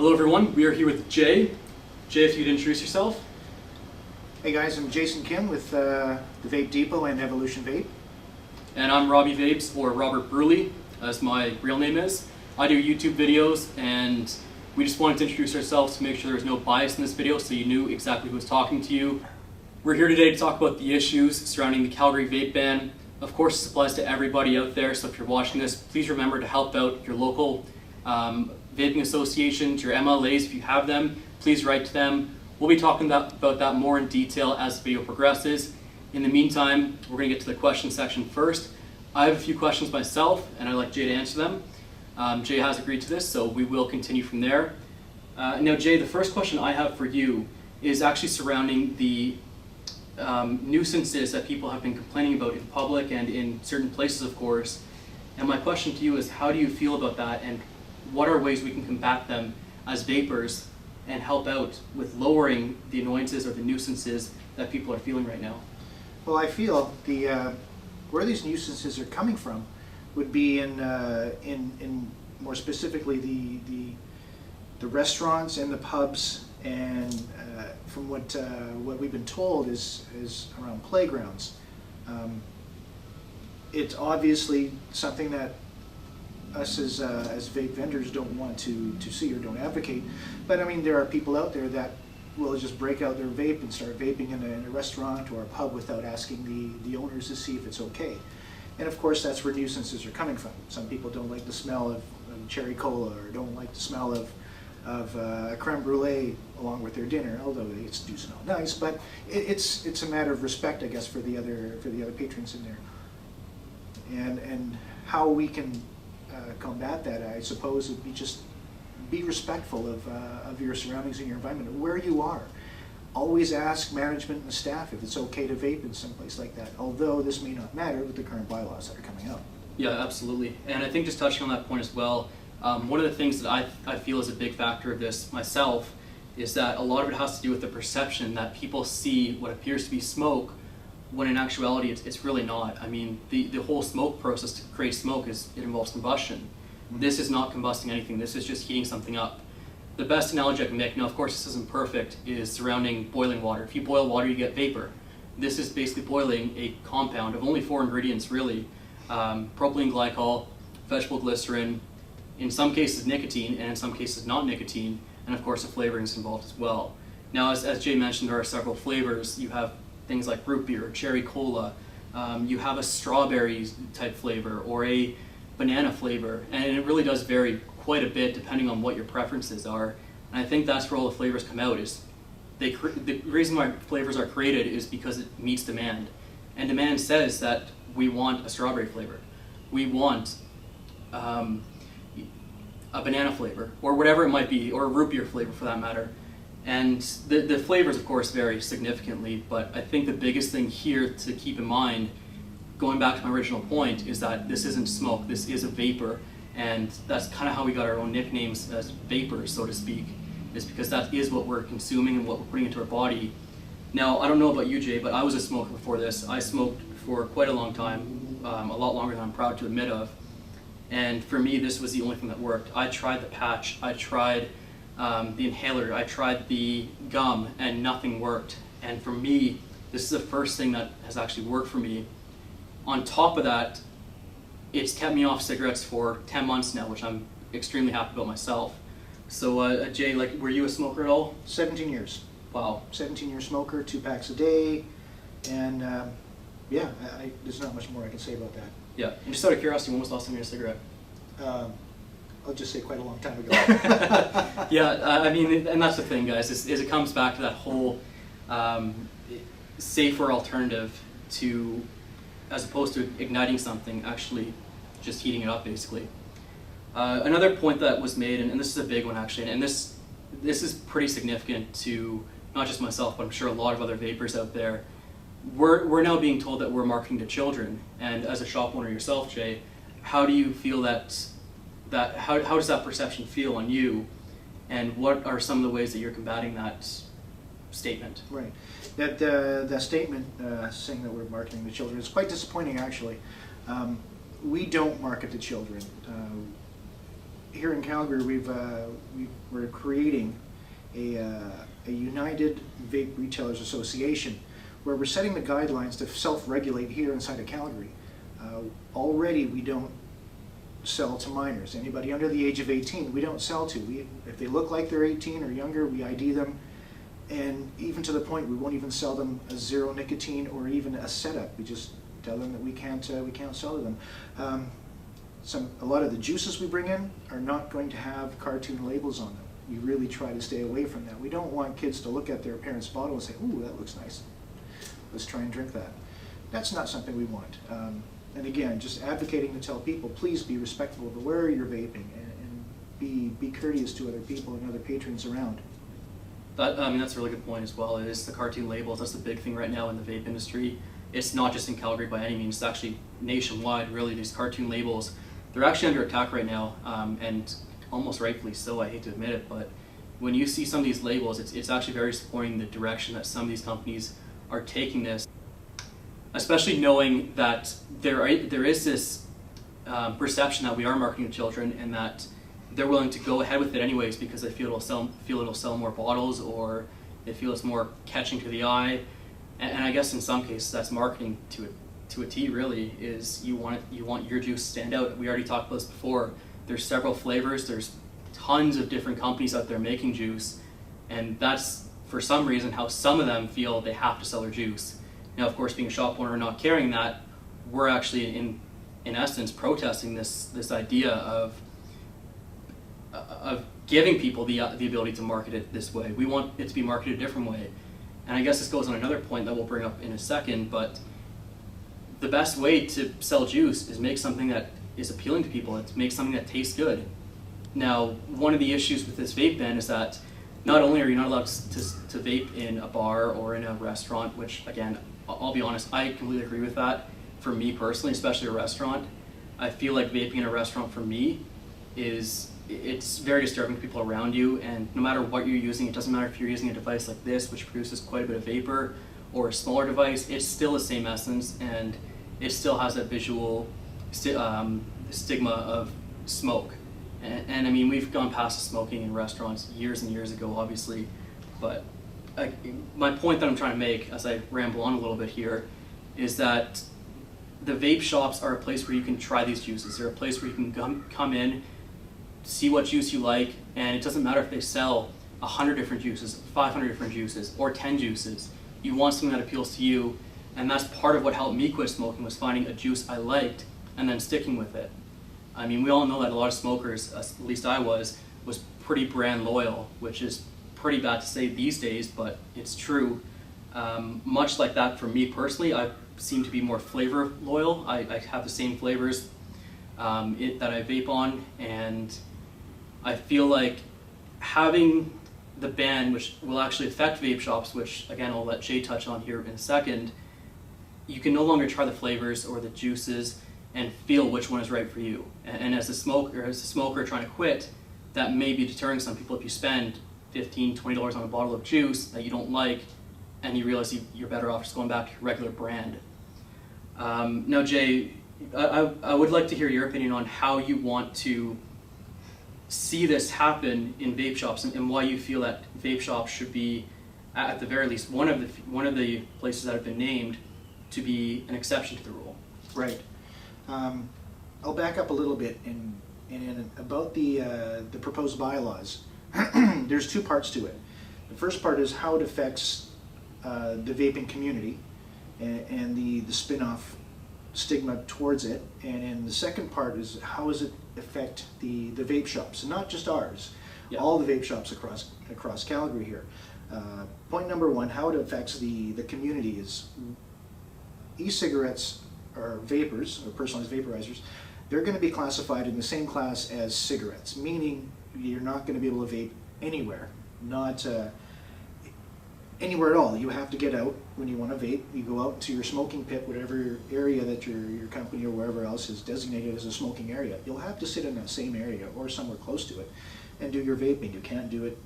Hello everyone, we are here with Jay. Jay, if you'd introduce yourself. Hey guys, I'm Jason Kim with the Vape Depot and Evolution Vape. And I'm Robbie Vapes, or Robert Bruley, as my real name is. I do YouTube videos, and we just wanted to introduce ourselves to make sure there was no bias in this video so you knew exactly who was talking to you. We're here today to talk about the issues surrounding the Calgary vape ban. Of course, this applies to everybody out there, so if you're watching this, please remember to help out your local vaping associations, your MLAs, if you have them, please write to them. We'll be talking about that more in detail as the video progresses. In the meantime, we're going to get to the question section first. I have a few questions myself, and I'd like Jay to answer them. Jay has agreed to this, so we will continue from there. Now, Jay, the first question I have for you is actually surrounding the nuisances that people have been complaining about in public and in certain places, of course. And my question to you is, how do you feel about that, and what are ways we can combat them as vapors and help out with lowering the annoyances or the nuisances that people are feeling right now? Well, I feel where these nuisances are coming from would be in more specifically the restaurants and the pubs, and from what we've been told is around playgrounds. It's obviously something that us as vape vendors don't want to see or don't advocate, but I mean, there are people out there that will just break out their vape and start vaping in a restaurant or a pub without asking the owners to see if it's okay. And of course, that's where nuisances are coming from. Some people don't like the smell of cherry cola, or don't like the smell of creme brulee along with their dinner, although they do smell nice. But it's a matter of respect, I guess, for the other patrons in there. And how we can combat that, I suppose, would be just be respectful of your surroundings and your environment, where you are. Always ask management and staff if it's okay to vape in some place like that, although this may not matter with the current bylaws that are coming out. Yeah, absolutely. And I think just touching on that point as well, one of the things that I feel is a big factor of this myself is that a lot of it has to do with the perception that people see what appears to be smoke when in actuality it's really not. I mean, the whole smoke process to create smoke it involves combustion. This is not combusting anything, this is just heating something up. The best analogy I can make, now of course this isn't perfect, is surrounding boiling water. If you boil water, you get vapor. This is basically boiling a compound of only 4 ingredients really. Propylene glycol, vegetable glycerin, in some cases nicotine, and in some cases not nicotine, and of course the flavoring is involved as well. Now as Jay mentioned, there are several flavors. You have things like root beer, cherry cola, you have a strawberry type flavor or a banana flavor, and it really does vary quite a bit depending on what your preferences are. And I think that's where all the flavors come out. Is the reason why flavors are created is because it meets demand, and demand says that we want a strawberry flavor, we want a banana flavor, or whatever it might be, or a root beer flavor for that matter. And the flavors of course vary significantly, but I think the biggest thing here to keep in mind, going back to my original point, is that this isn't smoke, this is a vapor, and that's kind of how we got our own nicknames as vapors, so to speak, is because that is what we're consuming and what we're putting into our body. Now, I don't know about you, Jay, but I was a smoker before this. I smoked for quite a long time, a lot longer than I'm proud to admit of, and for me this was the only thing that worked. I tried the patch, I tried the inhaler, I tried the gum, and nothing worked. And for me, this is the first thing that has actually worked for me. On top of that, it's kept me off cigarettes for 10 months now, which I'm extremely happy about myself. So Jay, were you a smoker at all? 17 years. Wow. 17-year smoker, 2 packs a day, and yeah, there's not much more I can say about that. Yeah, and just out of curiosity, when was the last time you had a cigarette? I'll just say quite a long time ago. Yeah, I mean, and that's the thing, guys, is it comes back to that whole safer alternative to, as opposed to igniting something, actually just heating it up, basically. Another point that was made, and this is a big one actually, and this is pretty significant to not just myself, but I'm sure a lot of other vapors out there. We're now being told that we're marketing to children, and as a shop owner yourself, Jay, how do you feel how does that perception feel on you, and what are some of the ways that you're combating that statement? Right. That statement saying that we're marketing to children is quite disappointing, actually. We don't market to children. Here in Calgary, we're creating a United Vape Retailers Association, where we're setting the guidelines to self-regulate here inside of Calgary. Already we don't sell to minors. Anybody under the age of 18, we don't sell to. If they look like they're 18 or younger, we ID them, and even to the point we won't even sell them a zero nicotine or even a setup. We just tell them that we can't sell to them. A lot of the juices we bring in are not going to have cartoon labels on them. We really try to stay away from that. We don't want kids to look at their parents' bottle and say, "Ooh, that looks nice. Let's try and drink that." That's not something we want. And again, just advocating to tell people, please be respectful of where you're vaping, and be courteous to other people and other patrons around. That's a really good point as well. It is the cartoon labels. That's the big thing right now in the vape industry. It's not just in Calgary by any means. It's actually nationwide, really. These cartoon labels, they're actually under attack right now, and almost rightfully so. I hate to admit it, but when you see some of these labels, it's actually very supporting the direction that some of these companies are taking this, especially knowing that there is this perception that we are marketing to children, and that they're willing to go ahead with it anyways because they feel it'll sell more bottles, or they feel it's more catching to the eye. And I guess in some cases that's marketing to a T. Really, is you want your juice to stand out. We already talked about this before. There's several flavors. There's tons of different companies out there making juice, and that's for some reason how some of them feel they have to sell their juice. Now, of course, being a shop owner and not carrying that, we're actually in essence protesting this idea of giving people the ability to market it this way. We want it to be marketed a different way. And I guess this goes on another point that we'll bring up in a second, but the best way to sell juice is make something that is appealing to people, and to make something that tastes good. Now, one of the issues with this vape ban is that not only are you not allowed to vape in a bar or in a restaurant, which again, I'll be honest, I completely agree with that. For me personally, especially a restaurant, I feel like vaping in a restaurant for me it's very disturbing to people around you, and no matter what you're using, it doesn't matter if you're using a device like this, which produces quite a bit of vapor, or a smaller device, it's still the same essence, and it still has that visual stigma of smoke. And I mean, we've gone past smoking in restaurants years and years ago, obviously, but my point that I'm trying to make, as I ramble on a little bit here, is that the vape shops are a place where you can try these juices. They're a place where you can come in, see what juice you like, and it doesn't matter if they sell 100 different juices, 500 different juices, or 10 juices. You want something that appeals to you, and that's part of what helped me quit smoking, was finding a juice I liked and then sticking with it. I mean, we all know that a lot of smokers, at least I was pretty brand loyal, which is pretty bad to say these days, but it's true. Much like that for me personally, I seem to be more flavor loyal. I have the same flavors that I vape on, and I feel like having the ban, which will actually affect vape shops, which again I'll let Jay touch on here in a second, you can no longer try the flavors or the juices and feel which one is right for you. And as a smoker trying to quit, that may be deterring some people if you spend $15, $20 on a bottle of juice that you don't like, and you realize you're better off just going back to your regular brand. Now, Jay, I would like to hear your opinion on how you want to see this happen in vape shops, and why you feel that vape shops should be, at the very least, one of the places that have been named to be an exception to the rule. Right. I'll back up a little bit about the proposed bylaws. There's two parts to it. The first part is how it affects the vaping community and the spin-off stigma towards it, and the second part is how does it affect the vape shops, and not just ours, all the vape shops across Calgary here. Point number one, how it affects the community is e-cigarettes or vapors, or personalized vaporizers. They're going to be classified in the same class as cigarettes, meaning you're not going to be able to vape anywhere, not anywhere at all. You have to get out when you want to vape. You go out to your smoking pit, whatever area that your company or wherever else is designated as a smoking area. You'll have to sit in that same area or somewhere close to it and do your vaping. You can't do it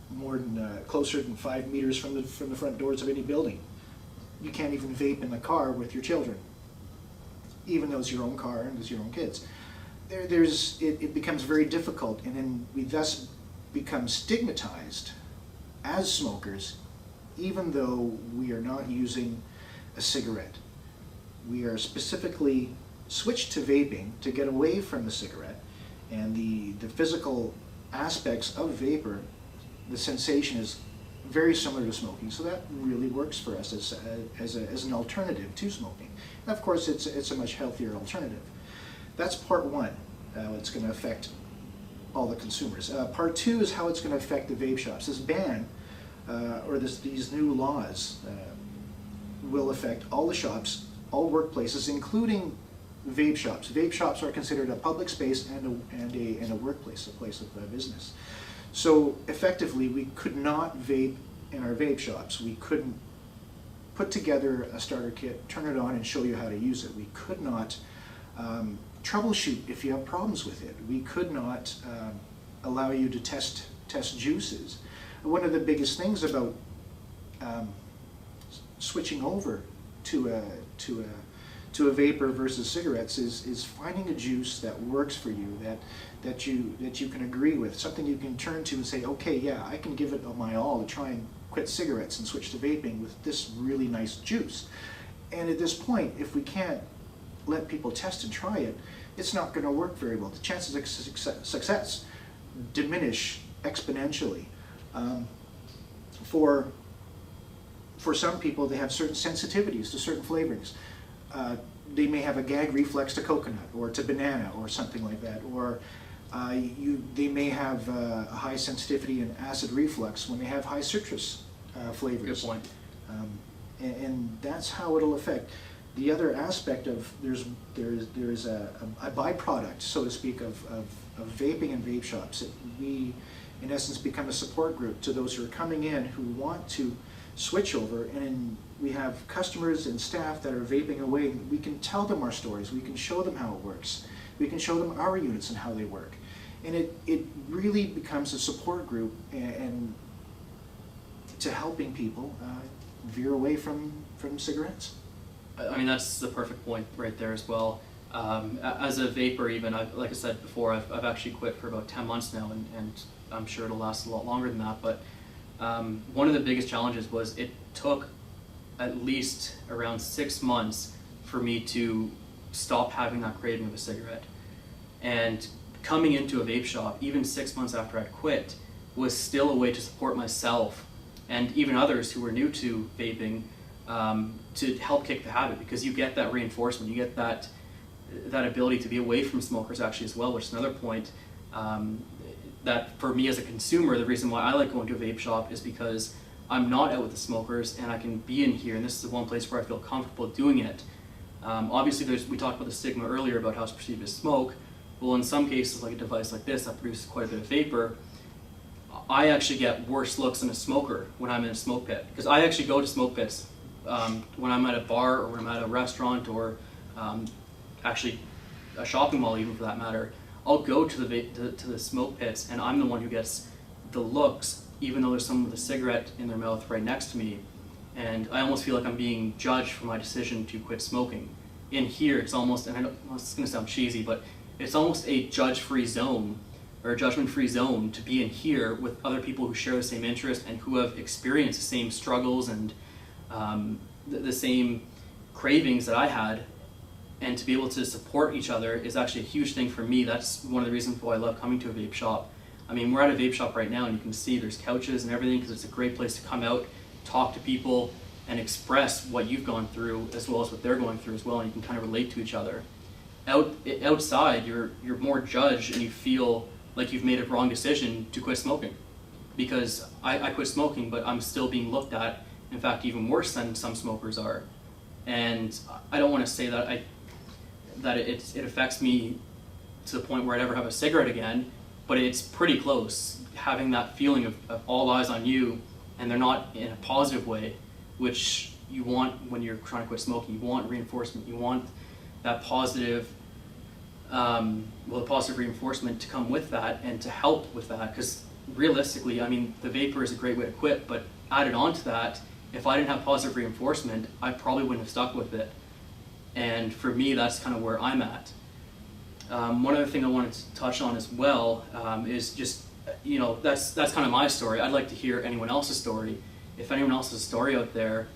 more than closer than 5 meters from the front doors of any building. You can't even vape in the car with your children, even though it's your own car and it's your own kids. It becomes very difficult, and then we thus become stigmatized as smokers, even though we are not using a cigarette. We are specifically switched to vaping to get away from the cigarette, and the physical aspects of vapor, the sensation is very similar to smoking, so that really works for us as an alternative to smoking. And of course, it's a much healthier alternative. That's part one. It's going to affect all the consumers. Part two is how it's going to affect the vape shops. This ban, or these new laws, will affect all the shops, all workplaces, including vape shops. Vape shops are considered a public space and a workplace, a place of business. So effectively, we could not vape in our vape shops. We couldn't put together a starter kit, turn it on, and show you how to use it. We could not troubleshoot if you have problems with it. We could not allow you to test juices. One of the biggest things about switching over to a vapor versus cigarettes is finding a juice that works for you, that you can agree with, something you can turn to and say, okay, yeah, I can give it my all to try and quit cigarettes and switch to vaping with this really nice juice. And at this point, if we can't let people test and try it, it's not going to work very well. The chances of success diminish exponentially. For some people, they have certain sensitivities to certain flavorings. They may have a gag reflex to coconut or to banana or something like that, or they may have a high sensitivity and acid reflux when they have high citrus flavors. Good point. And that's how it'll affect. The other aspect of there is a byproduct, so to speak, of vaping and vape shops. We, in essence, become a support group to those who are coming in who want to switch over, and we have customers and staff that are vaping away. We can tell them our stories. We can show them how it works. We can show them our units and how they work. And it really becomes a support group and to helping people veer away from cigarettes. I mean, that's the perfect point right there as well. As a vapor, even, like I said before, I've actually quit for about 10 months now, and I'm sure it'll last a lot longer than that. But one of the biggest challenges was it took at least around 6 months for me to stop having that craving of a cigarette. And coming into a vape shop, even 6 months after I'd quit, was still a way to support myself and even others who were new to vaping, to help kick the habit, because you get that reinforcement, you get that ability to be away from smokers actually as well, which is another point that for me as a consumer, the reason why I like going to a vape shop is because I'm not out with the smokers and I can be in here, and this is the one place where I feel comfortable doing it. Obviously we talked about the stigma earlier about how it's perceived as smoke. Well, in some cases, like a device like this that produces quite a bit of vapor, I actually get worse looks than a smoker when I'm in a smoke pit, because I actually go to smoke pits when I'm at a bar or when I'm at a restaurant or actually a shopping mall even for that matter. I'll go to the smoke pits and I'm the one who gets the looks, even though there's someone with a cigarette in their mouth right next to me, and I almost feel like I'm being judged for my decision to quit smoking. In here, it's almost, and I know it's going to sound cheesy, but it's almost a judge-free zone or a judgment-free zone to be in here with other people who share the same interest and who have experienced the same struggles and the same cravings that I had, and to be able to support each other is actually a huge thing for me. That's one of the reasons why I love coming to a vape shop. I mean, we're at a vape shop right now and you can see there's couches and everything, because it's a great place to come out, talk to people, and express what you've gone through as well as what they're going through as well, and you can kind of relate to each other. Outside, you're more judged and you feel like you've made a wrong decision to quit smoking, because I quit smoking, but I'm still being looked at, in fact, even worse than some smokers are. And I don't want to say that it affects me to the point where I never have a cigarette again, but it's pretty close, having that feeling of all eyes on you, and they're not in a positive way, which you want when you're trying to quit smoking. You want reinforcement, you want that positive, the positive reinforcement to come with that and to help with that, because realistically, I mean, the vapor is a great way to quit, but added on to that, if I didn't have positive reinforcement, I probably wouldn't have stuck with it. And for me, that's kind of where I'm at. One other thing I wanted to touch on as well is just you know, that's kind of my story. I'd like to hear anyone else's story. If anyone else has a story out there,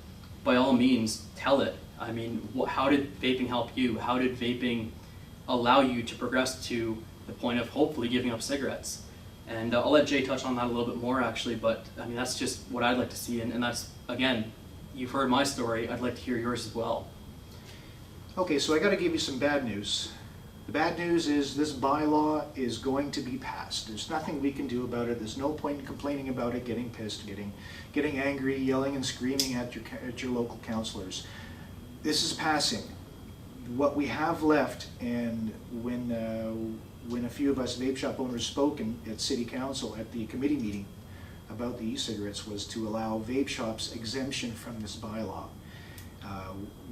by all means, tell it. I mean, how did vaping help you? How did vaping allow you to progress to the point of hopefully giving up cigarettes? And I'll let Jay touch on that a little bit more actually, but I mean, that's just what I'd like to see. And that's, again, you've heard my story, I'd like to hear yours as well. Okay, so I got to give you some bad news. The bad news is this bylaw is going to be passed. There's nothing we can do about it. There's no point in complaining about it, getting pissed, getting angry, yelling and screaming at your local councillors. This is passing. What we have left, and when a few of us vape shop owners spoke at City Council at the committee meeting about the e-cigarettes, was to allow vape shops exemption from this bylaw.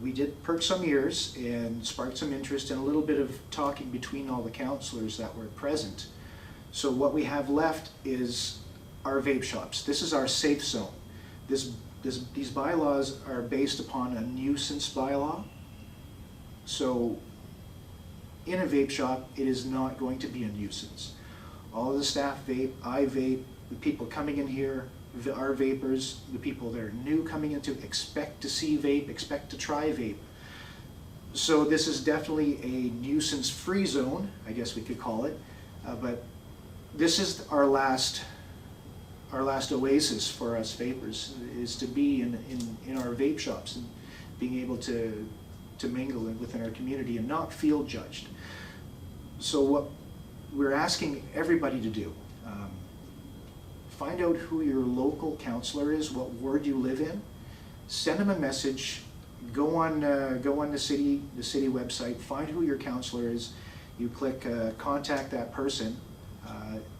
We did perk some ears and sparked some interest and a little bit of talking between all the councillors that were present. So what we have left is our vape shops. This is our safe zone. These bylaws are based upon a nuisance bylaw. So in a vape shop, it is not going to be a nuisance. All of the staff vape, I vape, the people coming in here, our vapors, the people that are new coming into, expect to see vape, expect to try vape. So this is definitely a nuisance-free zone, I guess we could call it, but this is our last oasis for us vapors, is to be in our vape shops and being able to mingle within our community and not feel judged. So what we're asking everybody to do, find out who your local councillor is, what ward you live in, send them a message, go on the city website, find who your councillor is, you click contact that person,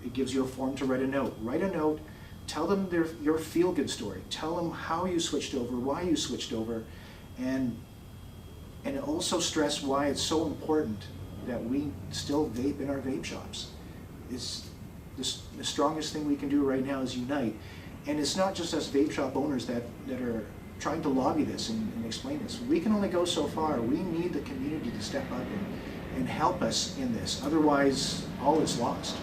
it gives you a form to write a note. Write a note, tell them your feel-good story, tell them how you switched over, why you switched over, and also stress why it's so important that we still vape in our vape shops. The strongest thing we can do right now is unite. And it's not just us vape shop owners that are trying to lobby this and explain this. We can only go so far. We need the community to step up and help us in this. Otherwise, all is lost.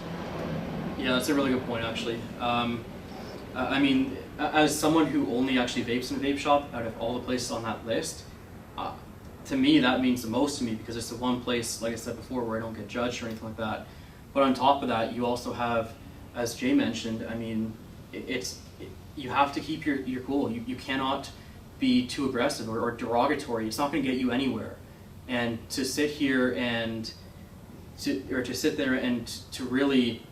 Yeah, that's a really good point actually. I mean, as someone who only actually vapes in a vape shop out of all the places on that list, to me that means the most to me, because it's the one place, like I said before, where I don't get judged or anything like that. But on top of that, you also have, as Jay mentioned, I mean, you have to keep your cool. You cannot be too aggressive or derogatory. It's not going to get you anywhere. And to sit here and to sit there and to really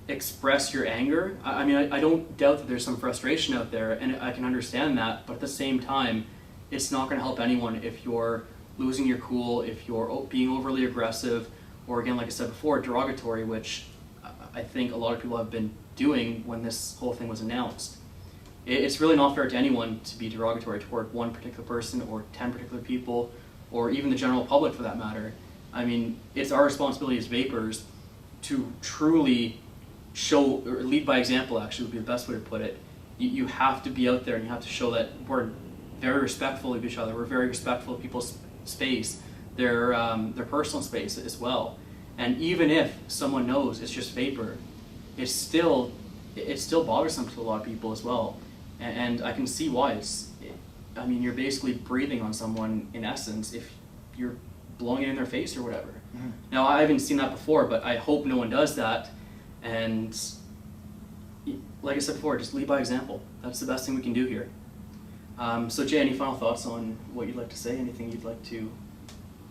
express your anger, I mean, I don't doubt that there's some frustration out there, and I can understand that. But at the same time, it's not going to help anyone if you're losing your cool, if you're being overly aggressive, or again, like I said before, derogatory, which I think a lot of people have been doing when this whole thing was announced. It's really not fair to anyone to be derogatory toward one particular person or 10 particular people, or even the general public for that matter. I mean, it's our responsibility as vapors to truly show, or lead by example actually would be the best way to put it. You have to be out there and you have to show that we're very respectful of each other, we're very respectful of people's space, their personal space as well. And even if someone knows it's just vapor, it's still bothersome to a lot of people as well. And I can see why. I mean, you're basically breathing on someone in essence if you're blowing it in their face or whatever. Mm-hmm. Now, I haven't seen that before, but I hope no one does that. And like I said before, just lead by example. That's the best thing we can do here. So Jay, any final thoughts on what you'd like to say? Anything you'd like to?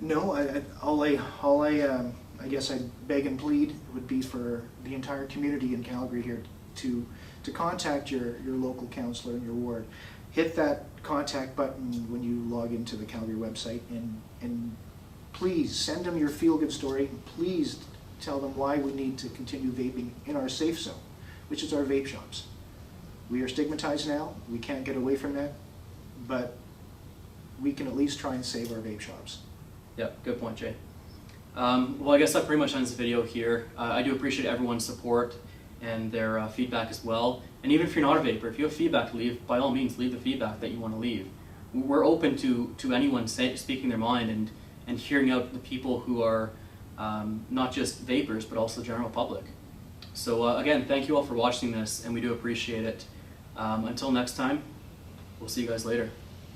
No, I guess I'd beg and plead would be for the entire community in Calgary here to contact your local councillor in your ward. Hit that contact button when you log into the Calgary website, and please send them your feel-good story. Please tell them why we need to continue vaping in our safe zone, which is our vape shops. We are stigmatized now. We can't get away from that, but we can at least try and save our vape shops. Yep, good point, Jay. Well, I guess that pretty much ends the video here. I do appreciate everyone's support and their feedback as well. And even if you're not a vapor, if you have feedback to leave, by all means, leave the feedback that you want to leave. We're open to anyone speaking their mind and hearing out the people who are not just vapors, but also the general public. So again, thank you all for watching this, and we do appreciate it. Until next time, we'll see you guys later.